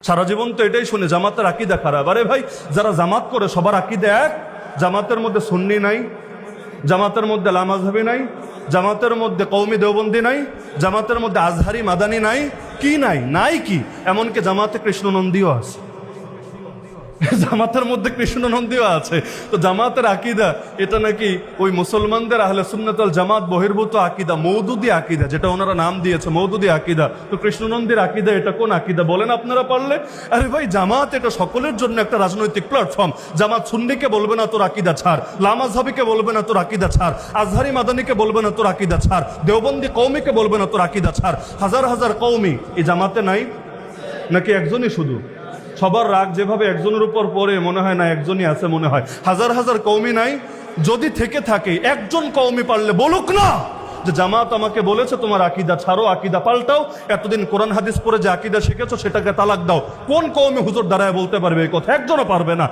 সারা জীবন তো এটাই শুনে জামাতের আকীদা খারাপ। আরে ভাই, যারা জামাত করে সবার আকীদা এক? জামাতের মধ্যে সুন্নি নাই, জামাতের মধ্যে লামাযহাবী নাই, জামাতের মধ্যে কওমি দেওবন্দি নাই, জামাতের মধ্যে আজহারি মাদানি নাই, কি নাই? নাই কি? এমনকি জামাতে কৃষ্ণনন্দীও আছে, জামাতের মধ্যে কৃষ্ণনন্দীও আছে। তো জামাতের আকীদা এটা নাকি ওই মুসলমানদের আহলে সুন্নাত ওয়াল জামাত বহির্ভূত আকীদা, মওদুদি আকীদা, যেটা ওনারা নাম দিয়েছে মওদুদি আকীদা। তো কৃষ্ণনন্দীর আকীদা এটা কোন আকীদা বলেন আপনারা পারলে? আরে ভাই, জামাত এটা সকলের জন্য একটা রাজনৈতিক প্ল্যাটফর্ম। জামাত সুন্নিকে বলবে না তোর আকীদা ছাড়, লামাযহাবীকে বলবে না তোর আকীদা ছাড়, আজহারি মাদানিকে বলবে না তোর আকীদা ছাড়, দেওবন্দি কওমিকে বলবে না তোর আকীদা ছাড়। হাজার হাজার কওমি এই জামাতে নাই নাকি একজনই শুধু? সবার রাগ যেভাবে একজনের উপর পড়ে মনে হয় না একজনই আছে, মনে হয় হাজার হাজার কওমি নাই। যদি থেকে থাকে একজন কওমি পারলে বলুক না যে জামাত আমাকে বলেছে তোমার আকীদা ছাড়ো, আকীদা পাল্টাও, এতদিন কোরআন হাদিস পড়ে যে আকীদা শিখেছো সেটাকে তালাক দাও। কোন কওমি হুজুর দাঁড়ায় বলতে পারবে এই কথা? একজনও পারবে না।